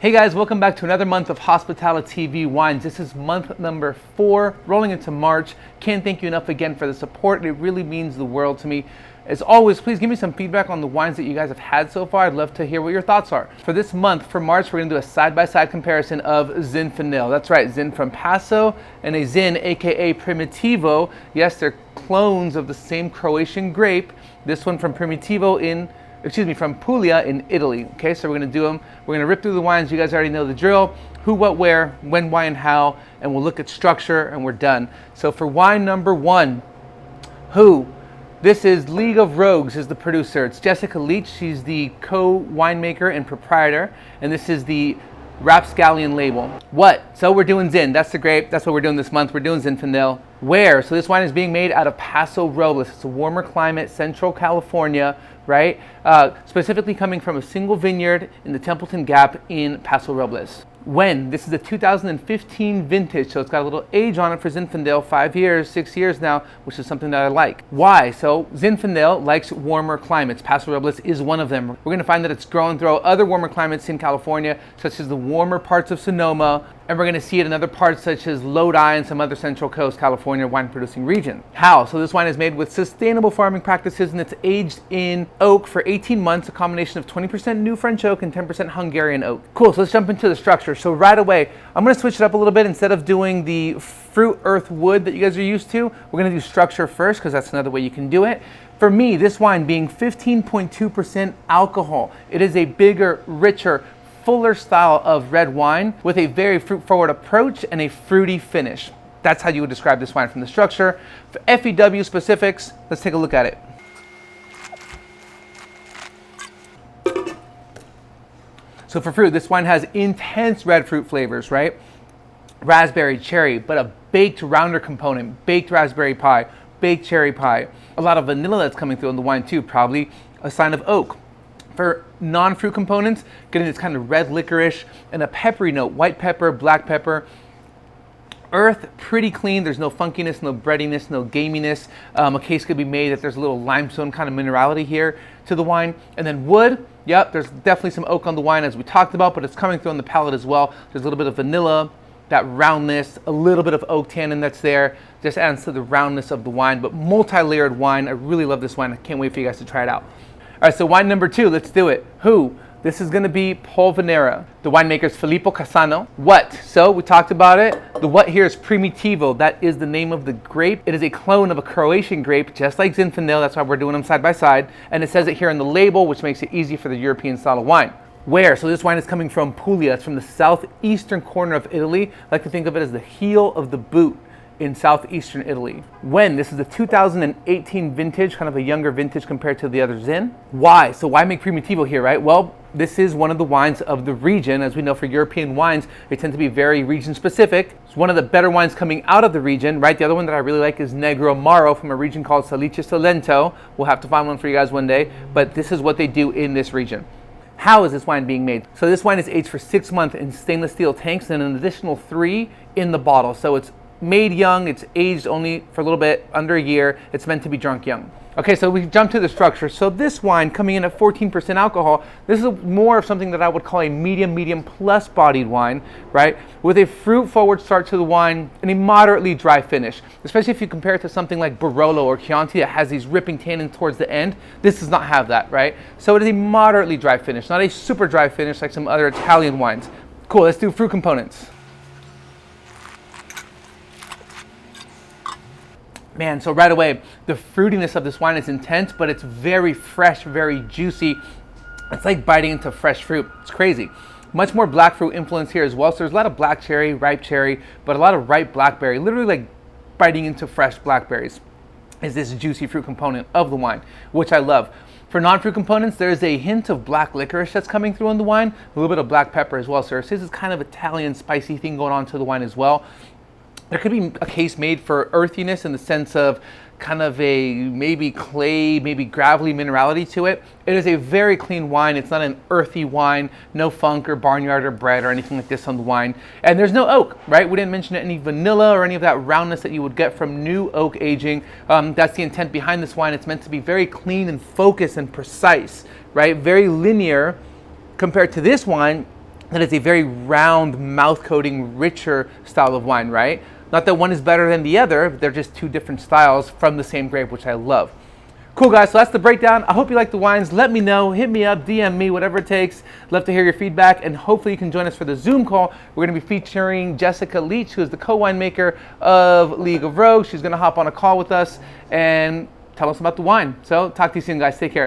Hey guys, welcome back to another month of Hospitality TV Wines. This is month number 4, rolling into March. Can't thank you enough again for the support. It really means the world to me. As always, please give me some feedback on the wines that you guys have had so far. I'd love to hear what your thoughts are. For this month, for March, we're gonna do a side-by-side comparison of Zinfandel. That's right, Zin from Paso and a Zin, AKA Primitivo. Yes, they're clones of the same Croatian grape. This one from from Puglia in Italy. Okay, so we're gonna do them. We're gonna rip through the wines. You guys already know the drill. Who, what, where, when, why, and how. And we'll look at structure and we're done. So for wine number 1, who? This is League of Rogues is the producer. It's Jessica Leach. She's the co-winemaker and proprietor. And this is the Rapscallion label. What? So we're doing Zin. That's the grape. That's what we're doing this month. We're doing Zinfandel. Where? So this wine is being made out of Paso Robles. It's a warmer climate, Central California, right? Specifically coming from a single vineyard in the Templeton Gap in Paso Robles. When? This is a 2015 vintage, so it's got a little age on it for Zinfandel, 5 years, 6 years now, which is something that I like. Why? So Zinfandel likes warmer climates. Paso Robles is one of them. We're gonna find that it's grown throughout other warmer climates in California, such as the warmer parts of Sonoma, and we're gonna see it in other parts such as Lodi and some other Central Coast California wine producing region. How? So this wine is made with sustainable farming practices and it's aged in oak for 18 months, a combination of 20% new French oak and 10% Hungarian oak. Cool, so let's jump into the structure. So right away, I'm gonna switch it up a little bit. Instead of doing the fruit, earth, wood that you guys are used to, we're gonna do structure first because that's another way you can do it. For me, this wine being 15.2% alcohol, it is a bigger, richer, fuller style of red wine with a very fruit-forward approach and a fruity finish. That's how you would describe this wine from the structure. For FEW specifics, let's take a look at it. So for fruit, this wine has intense red fruit flavors, right? Raspberry, cherry, but a baked rounder component, baked raspberry pie, baked cherry pie. A lot of vanilla that's coming through in the wine too, probably a sign of oak. For non-fruit components, getting this kind of red licorice and a peppery note, white pepper, black pepper. Earth, pretty clean. There's no funkiness, no breadiness, no gaminess. A case could be made that there's a little limestone kind of minerality here to the wine. And then wood, yep, there's definitely some oak on the wine as we talked about, but it's coming through on the palate as well. There's a little bit of vanilla, that roundness, a little bit of oak tannin that's there. Just adds to the roundness of the wine, but multi-layered wine. I really love this wine. I can't wait for you guys to try it out. All right, so wine number 2, let's do it. Who? This is gonna be Polvanera. The winemaker's Filippo Casano. What? So we talked about it. The what here is Primitivo. That is the name of the grape. It is a clone of a Croatian grape, just like Zinfandel. That's why we're doing them side by side. And it says it here in the label, which makes it easy for the European style of wine. Where? So this wine is coming from Puglia. It's from the southeastern corner of Italy. I like to think of it as the heel of the boot in southeastern Italy. When? This is the 2018 vintage, kind of a younger vintage compared to the other Zin. Why? So why make Primitivo here, right? Well, this is one of the wines of the region. As we know, for European wines, they tend to be very region specific. It's one of the better wines coming out of the region, right? The other one that I really like is Negro Amaro from a region called Salice Salento. We'll have to find one for you guys one day, but this is what they do in this region. How is this wine being made? So this wine is aged for 6 months in stainless steel tanks and an additional 3 in the bottle. So it's made young, it's aged only for a little bit, under a year. It's meant to be drunk young. Okay, so we jump to the structure. So this wine coming in at 14% alcohol, this is more of something that I would call a medium plus bodied wine, right? With a fruit forward start to the wine and a moderately dry finish. Especially if you compare it to something like Barolo or Chianti that has these ripping tannins towards the end. This does not have that, right? So it is a moderately dry finish, not a super dry finish like some other Italian wines. Cool, let's do fruit components. Man, so right away, the fruitiness of this wine is intense, but it's very fresh, very juicy. It's like biting into fresh fruit. It's crazy. Much more black fruit influence here as well. So there's a lot of black cherry, ripe cherry, but a lot of ripe blackberry, literally like biting into fresh blackberries is this juicy fruit component of the wine, which I love. For non-fruit components, there's a hint of black licorice that's coming through in the wine, a little bit of black pepper as well. So this is kind of Italian spicy thing going on to the wine as well. There could be a case made for earthiness in the sense of kind of a maybe clay, maybe gravelly minerality to it. It is a very clean wine. It's not an earthy wine, no funk or barnyard or bread or anything like this on the wine. And there's no oak, right? We didn't mention any vanilla or any of that roundness that you would get from new oak aging. That's the intent behind this wine. It's meant to be very clean and focused and precise, right? Very linear compared to this wine. that is a very round, mouth-coating, richer style of wine, right? Not that one is better than the other, they're just two different styles from the same grape, which I love. Cool, guys, so that's the breakdown. I hope you like the wines. Let me know, hit me up, DM me, whatever it takes. Love to hear your feedback, and hopefully you can join us for the Zoom call. We're gonna be featuring Jessica Leach, who is the co-winemaker of League of Rogue. She's gonna hop on a call with us and tell us about the wine. So talk to you soon, guys. Take care.